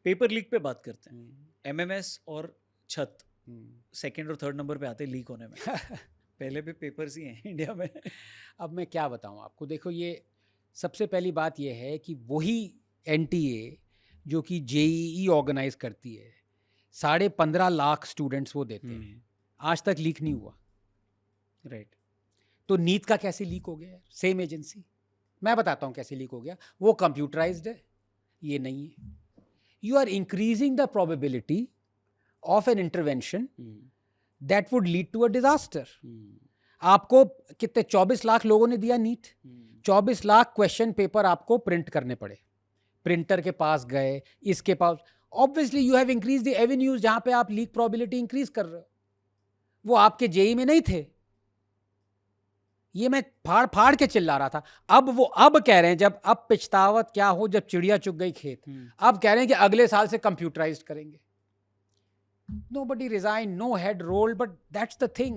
Paper leak पे बात करते हैं। एमएमएस और छत सेकंड और थर्ड नंबर पे आते हैं लीक होने में। पहले भी पेपर्स ही हैं इंडिया में। अब मैं क्या बताऊं आपको, देखो ये सबसे पहली बात ये है कि वही एनटीए जो कि जेईई ऑर्गेनाइज करती है, 15.5 लाख स्टूडेंट्स वो देते हैं, आज तक लीक नहीं हुआ। राइट। तो नीट का कैसे लीक हो गया? Same agency. मैं बताता हूँ कैसे लीक हो गया। वो कंप्यूटराइज्ड है, ये नहीं है। You are increasing the probability of an intervention that would lead to a disaster. आपको कितने 24 लाख लोगों ने दिया नीट, 24 लाख क्वेश्चन पेपर आपको प्रिंट करने पड़े, प्रिंटर के पास गए, इसके पास। Obviously you have increase the avenues जहां पे आप लीक प्रोबेबिलिटी इंक्रीज कर रहे हो। वो आपके जेई में नहीं थे। ये मैं फाड़ फाड़ के चिल्ला रहा था। अब कह रहे हैं, जब अब पिछतावत क्या हो जब चिड़िया चुग गई खेत, अब कह रहे हैं कि अगले साल से कंप्यूटराइज्ड करेंगे। Nobody resigned, no head rolled, but that's the thing.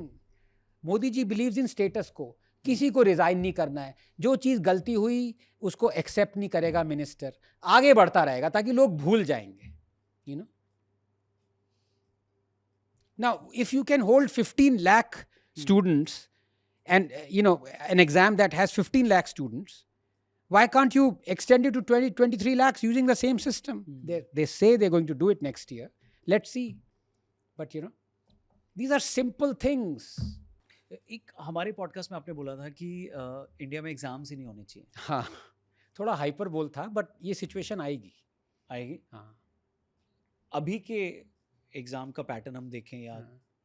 Modi ji believes in status quo. किसी को रिजाइन नहीं करना है। जो चीज गलती हुई उसको एक्सेप्ट नहीं करेगा मिनिस्टर, आगे बढ़ता रहेगा ताकि लोग भूल जाएंगे। You know? Now, if you can hold 15 lakh students and an exam that has 15 lakh students, why can't you extend it to 23 lakhs using the same system? They say they're going to do it next year. Let's see. But these are simple things. एक हमारे podcast में आपने बोला था कि India में exams ही नहीं होने चाहिए। हाँ, थोड़ा हाइपर बोल था, बट ये सिचुएशन आएगी। हाँ। अभी के एग्जाम का पैटर्न हम देखें या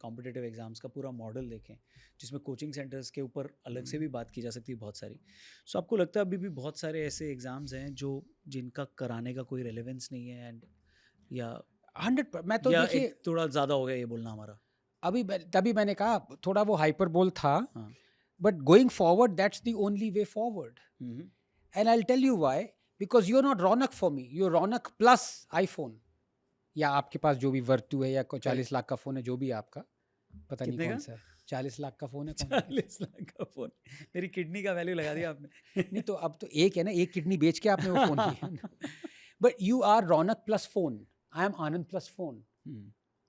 कॉम्पिटिटिव एग्जाम्स का पूरा मॉडल देखें, जिसमें कोचिंग सेंटर्स के ऊपर अलग से भी बात की जा सकती है बहुत सारी। सो आपको लगता है अभी भी बहुत सारे ऐसे एग्जाम्स हैं जो जिनका कराने का कोई रेलेवेंस नहीं है, एंड या 100%? मैं तो देखिए थोड़ा ज़्यादा हो गया ये बोलना हमारा। तभी मैंने कहा थोड़ा वो हाइपर बोल था, but going forward that's the only way forward. And I will tell you why, because you are not Raunak for me, you are Raunak plus iPhone, या आपके पास जो भी वर्तु है, या 40 लाख का फोन है, जो भी आपका, पता नहीं कौन सा है। 40 लाख का फोन है। 40 लाख का फोन, मेरी किडनी का वैल्यू लगा दिया आपने। नहीं तो अब तो एक है ना, एक किडनी बेच के आपने वो फोन लिया। But you are Raunak plus phone, I am Anand plus phone.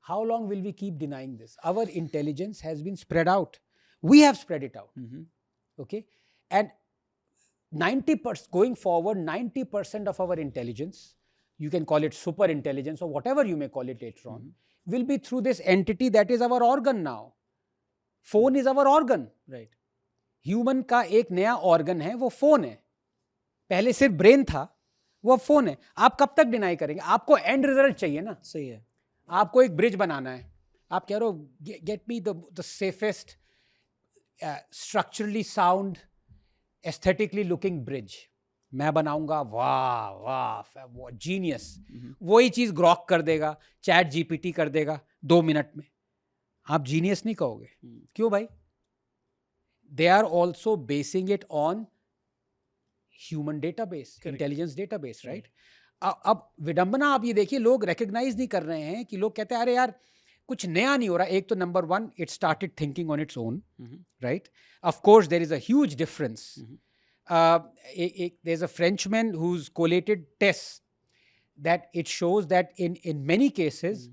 How long will we keep denying this? Our intelligence has been spread out. We have spread it out. Okay? And 90%, going forward, 90% of our intelligence, you can call it super intelligence or whatever you may call it later on, will be through this entity that is our organ now. Phone is our organ. Right. Human का एक नया organ है, वो phone है। पहले सिर्फ brain था, वो फोन है। आप कब तक डिनाई करेंगे? आपको एंड रिजल्ट चाहिए ना। सही है। आपको एक ब्रिज बनाना है, आप कह रहे हो get me the safest structurally sound aesthetically looking bridge, मैं बनाऊंगा। वाह वाह, जीनियस। वही चीज ग्रॉक कर देगा, चैट जीपीटी कर देगा 2 मिनट में। आप जीनियस नहीं कहोगे। क्यों भाई? They are also basing it on human database, intelligence database, right? अब विडंबना आप ये देखिए, लोग रिकग्नाइज नहीं कर रहे हैं कि लोग कहते हैं अरे यार कुछ नया नहीं हो रहा। एक तो number 1, it started thinking on its own, right? Of course there is a huge difference. There is a Frenchman whose collated test that it shows that in many cases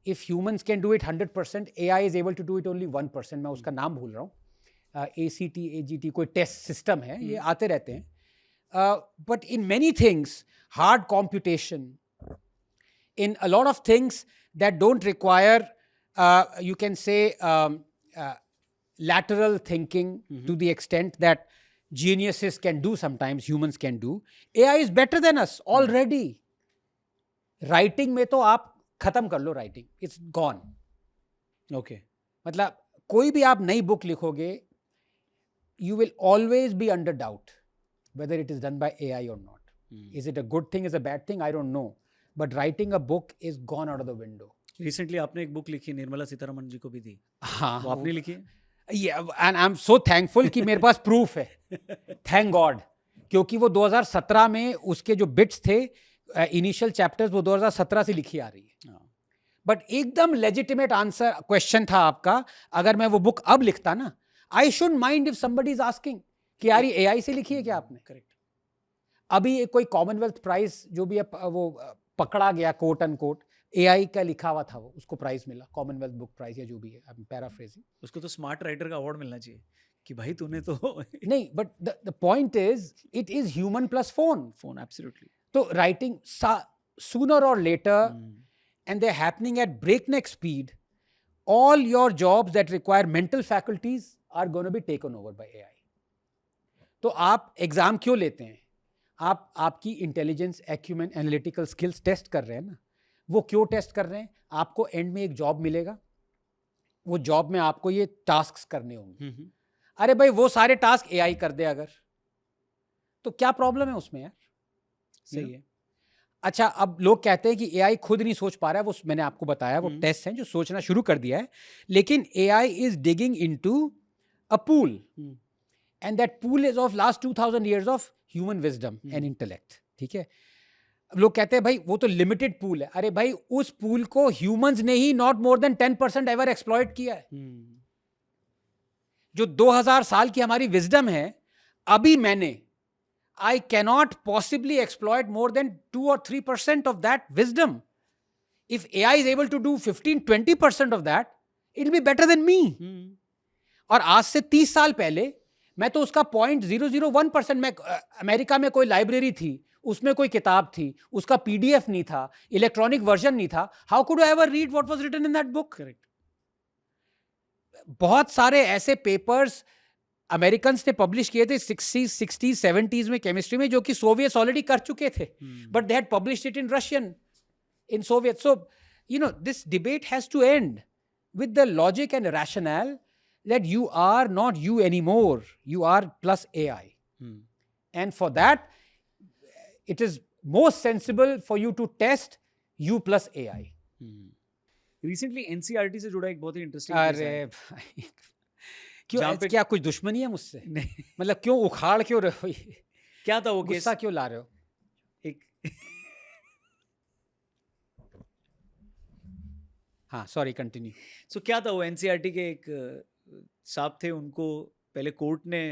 if humans can do it 100%, AI is able to do it only 1%। मैं उसका नाम भूल रहा हूँ, ACT, AGT, कोई test system है, ये आते रहते हैं। But in many things, hard computation, in a lot of things that don't require, you can say lateral thinking to the extent that geniuses can do sometimes, humans can do, AI is better than us already. Writing में तो आप खत्म कर लो, writing, it's gone. Okay. मतलब कोई भी आप नई बुक लिखोगे, you will always be under doubt whether it is done by AI or not. Is it a good thing, is a bad thing? I don't know. But writing a book is gone out of the window. Recently आपने एक book लिखी, निर्मला सीतारमण जी को भी दी। हाँ, वो आपने लिखी है? Yeah, and I'm so thankful कि मेरे पास प्रूफ है। Thank God. क्योंकि वो 2017 में उसके जो बिट्स थे, इनिशियल चैप्टर्स, वो 2017 से लिखी आ रही है। बट एकदम लेजिटिमेट आंसर क्वेश्चन था आपका। अगर मैं वो बुक अब लिखता ना, I should mind if somebody is asking कि यार ये AI से लिखी है क्या आपने? करेक्ट। अभी कोई कॉमनवेल्थ प्राइज जो भी वो पकड़ा गया कोट एंड कोट, एआई का लिखा हुआ था वो, उसको प्राइज मिला, कॉमनवेल्थ बुक प्राइज या जो भी है, आई एम पैराफ्रेजिंग। उसको तो स्मार्ट राइटर का अवार्ड मिलना चाहिए कि भाई तूने तो नहीं, but the point is it is human plus phone. Phone absolutely. तो राइटिंग सूनर और letter, and they're happening at breakneck speed, all your jobs that require mental faculties are going to be taken over by AI. तो आप exam क्यों लेते हैं? आप आपकी intelligence, acumen, analytical skills test कर रहे हैं ना। वो क्यों टेस्ट कर रहे हैं? आपको एंड में एक जॉब मिलेगा, वो जॉब में आपको ये टास्क करने होंगे। अरे भाई वो सारे टास्क एआई कर दे अगर, तो क्या प्रॉब्लम है उसमें यार? सही है। अच्छा, अब लोग कहते हैं कि एआई खुद नहीं सोच पा रहा है, वो मैंने आपको बताया वो टेस्ट हैं जो सोचना शुरू कर दिया है, लेकिन AI is digging into a pool, and that pool is of last 2000 years of human wisdom and intellect. ठीक है, लोग कहते हैं भाई वो तो लिमिटेड पूल है। अरे भाई उस पूल को ह्यूमंस ने ही not more than 10% ever exploit किया है। जो 2000 साल की हमारी विजडम है, अभी मैंने I cannot possibly exploit more than 2 or 3% of that wisdom. If AI is able to do 15-20% of that, it will be better than me. और आज से 30 साल पहले मैं तो उसका 0.001%, में अमेरिका में कोई लाइब्रेरी थी, उसमें कोई किताब थी, उसका PDF नहीं था, इलेक्ट्रॉनिक वर्जन नहीं था, how could I ever read what was written in that book? Correct. बहुत सारे ऐसे पेपर्स अमेरिकन्स ने पब्लिश किए थे 60s 70s में केमिस्ट्री में, जो कि सोवियट्स ऑलरेडी कर चुके थे, but they had published it in Russian, in Soviet. So you know this debate has to end with the logic and rational that you are not you anymore, you are plus AI. And for that, it is most sensible for you to test you plus AI. Recently NCERT से जुड़ा एक बहुत ही interesting अरे भाई क्यों, क्या कुछ दुश्मनी है मुझसे? नहीं, मतलब क्यों उखाड़ क्यों रहे हो? क्या था वो केस? गुस्सा क्यों ला रहे हो? एक हाँ सॉरी, कंटिन्यू। सो क्या था वो? NCERT के एक साहब थे, उनको पहले कोर्ट ने,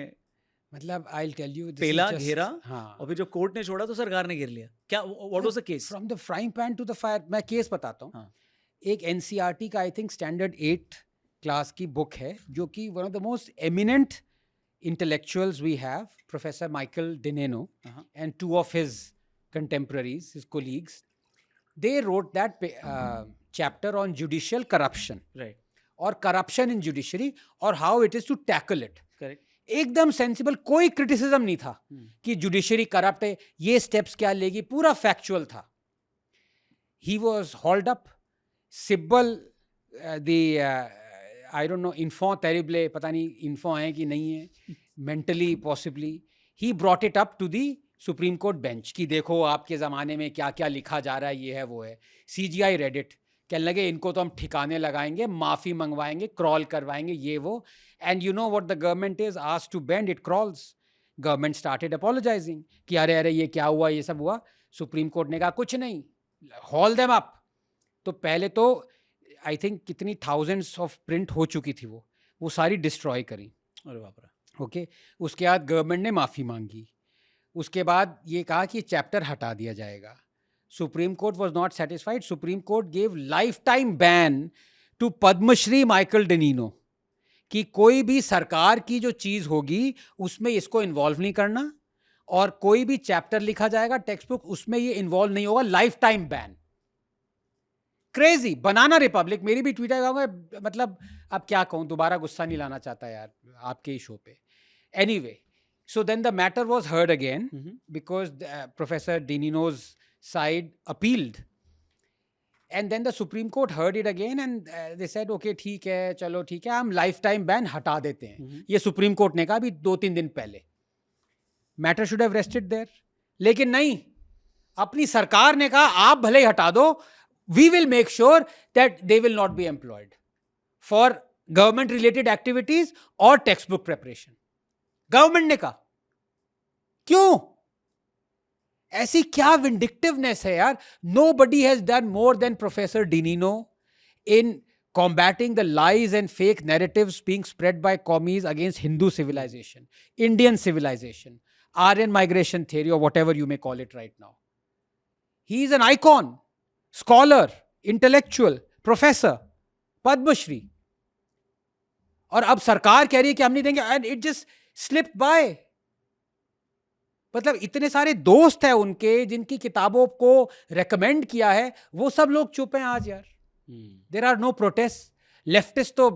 मतलब आई विल टेल यू, पहला घेरा, हाँ, और फिर जो कोर्ट ने छोड़ा तो सरकार ने घेर लिया। क्या what was the case? From the frying pan to the fire. मैं केस बताता हूँ। हाँ। एक NCERT का आई थिंक स्टैंडर्ड 8 क्लास की बुक है, जो कि one of the most eminent intellectuals we have, professor Michael Danino and 2 of his contemporaries, his colleagues, they wrote that chapter on judicial corruption, right, और corruption in judiciary और how it is to tackle it. correct. एकदम sensible, कोई criticism नहीं था कि judiciary corrupt है, ये steps क्या लेगी, पूरा फैक्चुअल था। He was hauled up, Sibal I don't know, info terribly, पता नहीं इन्फो है कि नहीं है, mentally possibly, he brought it up to the Supreme Court bench कि देखो आपके ज़माने में क्या क्या लिखा जा रहा है, ये है वो है। CGI रेड इट, कहने लगे इनको तो हम ठिकाने लगाएंगे, माफ़ी मंगवाएंगे, क्रॉल करवाएंगे, ये वो। And you know what the government is asked to bend, it crawls. Government started apologising कि अरे अरे ये क्या हुआ, ये सब हुआ। सुप्रीम कोर्ट ने कहा कुछ नहीं, हॉल देम अप। तो पहले तो आई थिंक कितनी थाउजेंड्स ऑफ प्रिंट हो चुकी थी, वो सारी डिस्ट्रॉय करी। अरे बाप रे। ओके, उसके बाद गवर्नमेंट ने माफ़ी मांगी, उसके बाद ये कहा कि चैप्टर हटा दिया जाएगा। Supreme Court was not satisfied. Supreme Court gave lifetime ban to Padma Shri Michael Danino कि कोई भी सरकार की जो चीज होगी उसमें इसको इन्वॉल्व नहीं करना, और कोई भी चैप्टर लिखा जाएगा टेक्स्ट बुक उसमें ये इन्वॉल्व नहीं होगा, लाइफ टाइम बैन। क्रेजी। बनाना रिपब्लिक, मेरी भी ट्वीट आएगा, मतलब अब क्या कहूँ, दोबारा गुस्सा नहीं लाना चाहता यार आपके ही शो पे। Anyway, so then the matter was heard again because Professor Denino's side appealed, and then the Supreme Court heard it again and they said okay ठीक है, चलो ठीक है, हम lifetime ban हटा देते हैं। ये सुप्रीम कोर्ट ने कहा अभी 2-3 दिन पहले। Matter should have rested there, लेकिन नहीं, अपनी सरकार ने कहा आप भले ही हटा दो, we will make sure that they will not be employed for government related activities और टेक्स्ट बुक प्रिपरेशन। गवर्नमेंट ने कहा, क्यों? ऐसी क्या विंडिक्टिवनेस है यार? Nobody has done more than professor Danino in combating the lies and fake narratives being spread by commies against Hindu civilization, Indian civilization, Aryan migration theory, or whatever you may call it right now. He is an icon, scholar, intellectual, professor, Padmashri, और अब सरकार कह रही है कि हम नहीं देंगे, and it just slip by. मतलब इतने सारे दोस्त हैं उनके जिनकी किताबों को रेकमेंड किया है, वो सब लोग चुप हैं आज यार। There are no protest. Leftist तो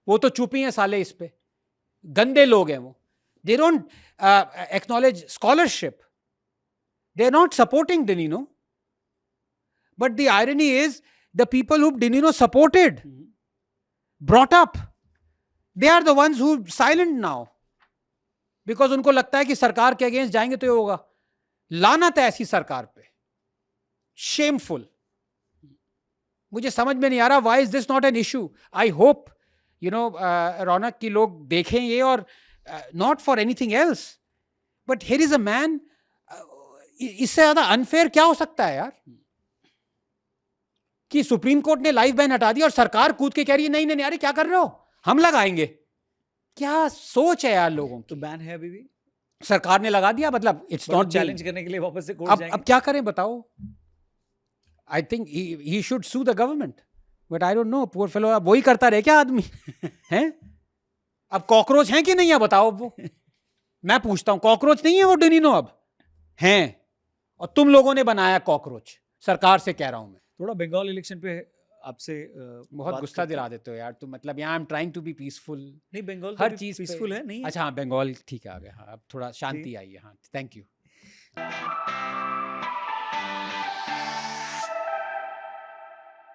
वो तो चुप ही हैं साले, इस पे गंदे लोग हैं वो। They don't acknowledge scholarship, they are not supporting Danino, but the irony is the people whom Danino supported, brought up, they are the ones who silent now, because उनको लगता है कि सरकार के अगेंस्ट जाएंगे तो ये होगा। लानत है ऐसी सरकार पे, शेमफुल। मुझे समझ में नहीं आ रहा, why is this not an issue? I hope रौनक की लोग देखें ये, और not for anything else, but here is a man, इससे ज्यादा अनफेयर क्या हो सकता है यार, कि सुप्रीम कोर्ट ने लाइफ बैन हटा दिया और सरकार कूद के कह रही है नहीं नहीं, अरे क्या कर रहे हो, हम लगाएंगे। क्या सोच है यार लोगों की। तो बैन है अभी भी, सरकार ने लगा दिया, मतलब इट्स नॉट चैलेंज करने के लिए वापस से कोर्ट जाएंगे। अब क्या करें बताओ। I think he should sue the government, but I don't know, poor fellow. अब वही करता रहे क्या आदमी हैं? अब कॉकरोच हैं कि नहीं है बताओ। वो मैं पूछता हूं, कॉकरोच नहीं है वो डिनिनो अब हैं, और तुम लोगों ने बनाया कॉकरोच। सरकार से कह रहा हूं मैं। थोड़ा बंगाल इलेक्शन पे आपसे बहुत गुस्सा दिला देते हो यार तुम। मतलब यहाँ I am trying to be peaceful. नहीं, बंगाल हर चीज पीसफुल है नहीं। अच्छा हाँ, बंगाल ठीक है, आ गया। हाँ अब थोड़ा शांति आई है। हाँ थैंक यू।